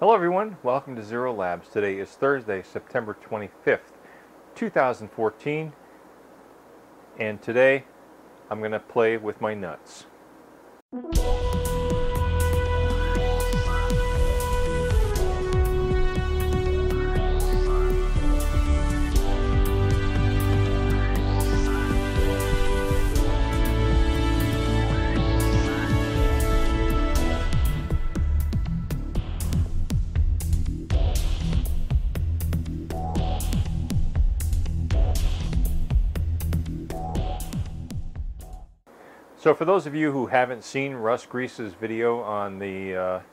Hello everyone, welcome to Zero Labs. Today is Thursday, September 25th, 2014, and today I'm going to play with my nuts. So for those of you who haven't seen Russ Gries' video on the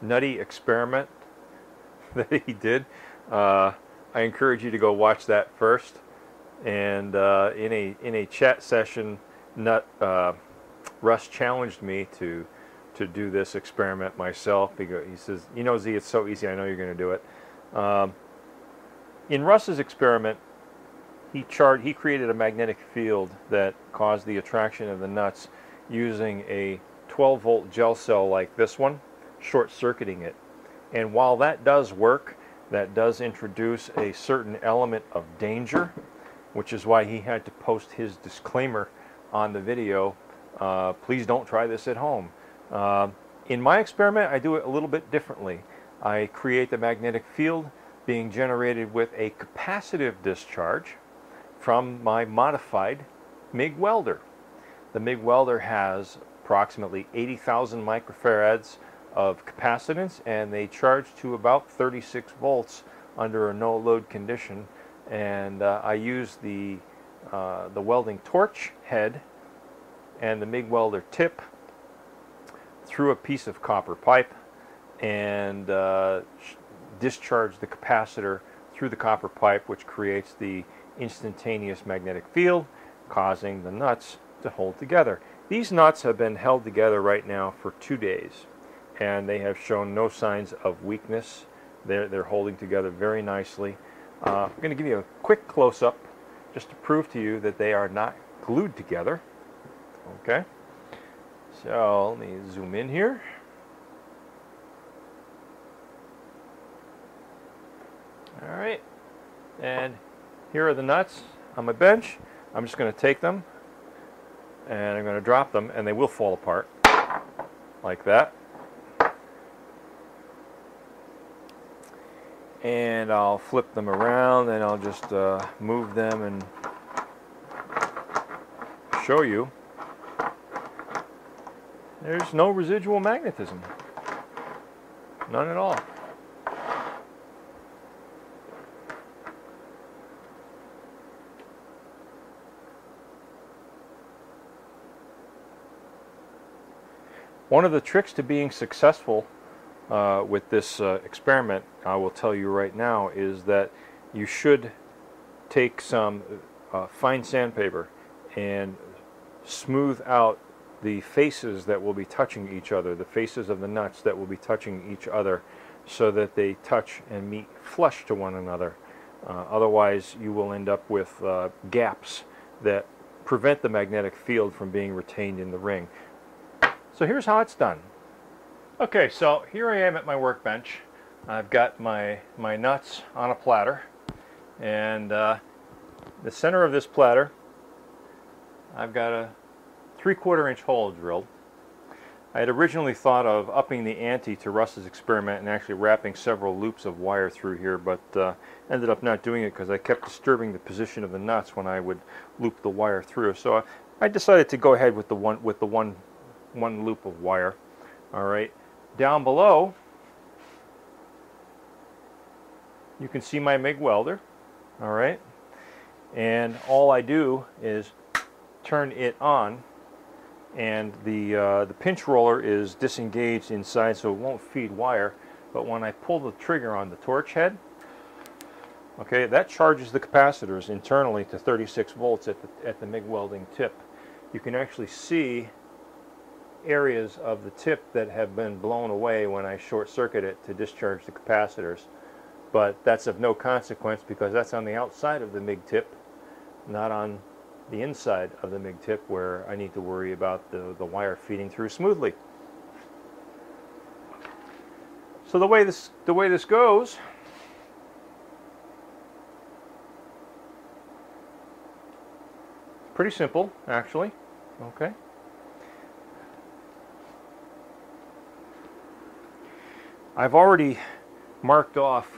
nutty experiment that he did, I encourage you to go watch that first. And in a chat session, Russ challenged me to do this experiment myself. He says, "You know, Z, it's so easy. I know you're going to do it." In Russ's experiment, he created a magnetic field that caused the attraction of the nuts using a 12-volt gel cell like this one, short-circuiting it. And while that does work, that does introduce a certain element of danger, which is why he had to post his disclaimer on the video, please don't try this at home. In my experiment, I do it a little bit differently. I create the magnetic field being generated with a capacitive discharge from my modified MIG welder. The MIG welder has approximately 80,000 microfarads of capacitance, and they charge to about 36 volts under a no load condition. And I use the welding torch head and the MIG welder tip through a piece of copper pipe and discharge the capacitor through the copper pipe, which creates the instantaneous magnetic field, causing the nuts to hold together. These nuts have been held together right now for 2 days, and they have shown no signs of weakness. They're holding together very nicely. I'm going to give you a quick close-up just to prove to you that they are not glued together. Okay, so let me zoom in here. All right, and here are the nuts on my bench. I'm just going to take them and I'm going to drop them, and they will fall apart like that. And I'll flip them around and I'll just move them and show you. There's no residual magnetism. None at all. One of the tricks to being successful with this experiment, I will tell you right now, is that you should take some fine sandpaper and smooth out the faces that will be touching each other, the faces of the nuts that will be touching each other, so that they touch and meet flush to one another. Otherwise, you will end up with gaps that prevent the magnetic field from being retained in the ring. So here's how it's done. Okay, so here I am at my workbench. I've got my nuts on a platter, and the center of this platter, I've got a 3/4 inch hole drilled. I had originally thought of upping the ante to Russ's experiment and actually wrapping several loops of wire through here, but ended up not doing it because I kept disturbing the position of the nuts when I would loop the wire through. So I decided to go ahead with the one loop of wire. All right, down below you can see my MIG welder. All right, and all I do is turn it on, and the pinch roller is disengaged inside, so it won't feed wire. But when I pull the trigger on the torch head, okay, that charges the capacitors internally to 36 volts at the MIG welding tip. You can actually see areas of the tip that have been blown away when I short circuit it to discharge the capacitors, but that's of no consequence because that's on the outside of the MIG tip, not on the inside of the MIG tip where I need to worry about the wire feeding through smoothly. So the way this goes, pretty simple actually. Okay. I've already marked off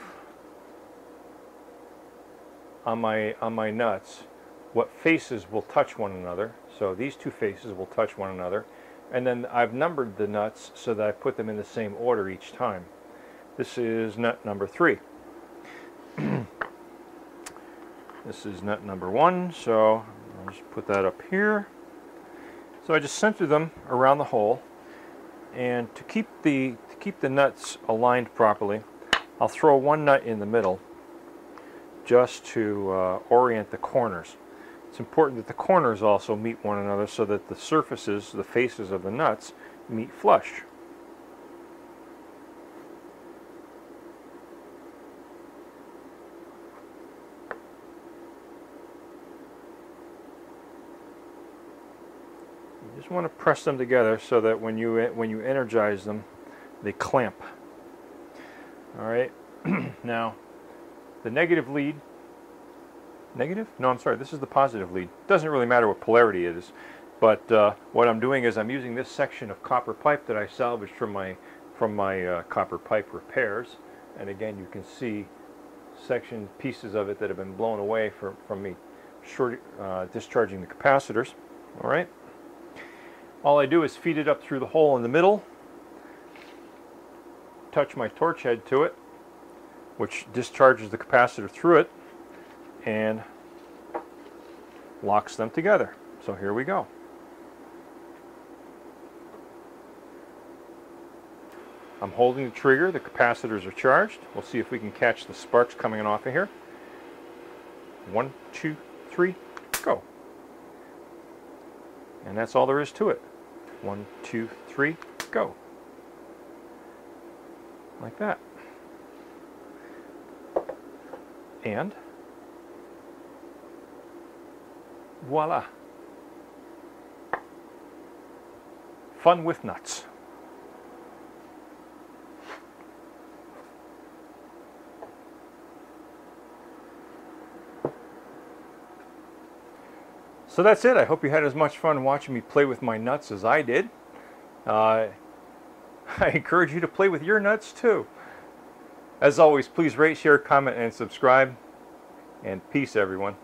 on my nuts what faces will touch one another. So these two faces will touch one another, and then I've numbered the nuts so that I put them in the same order each time. This is nut number 3. This is nut number 1, so I'll just put that up here. So I just center them around the hole, and to keep the nuts aligned properly, I'll throw one nut in the middle just to orient the corners. It's important that the corners also meet one another so that the surfaces, the faces of the nuts, meet flush. You just want to press them together so that when you energize them, they clamp. All right. Now, the negative lead. Negative? No, I'm sorry. This is the positive lead. Doesn't really matter what polarity it is, but what I'm doing is I'm using this section of copper pipe that I salvaged from my copper pipe repairs, and again you can see pieces of it that have been blown away from me discharging the capacitors. All right. All I do is feed it up through the hole in the middle, touch my torch head to it, which discharges the capacitor through it, and locks them together. So here we go. I'm holding the trigger, the capacitors are charged. We'll see if we can catch the sparks coming off of here. 1, 2, 3, go. And that's all there is to it. 1, 2, 3, go. Like that. And voila. Fun with nuts. So that's it. I hope you had as much fun watching me play with my nuts as I did. I encourage you to play with your nuts too. As always, please rate, share, comment, and subscribe. And peace, everyone.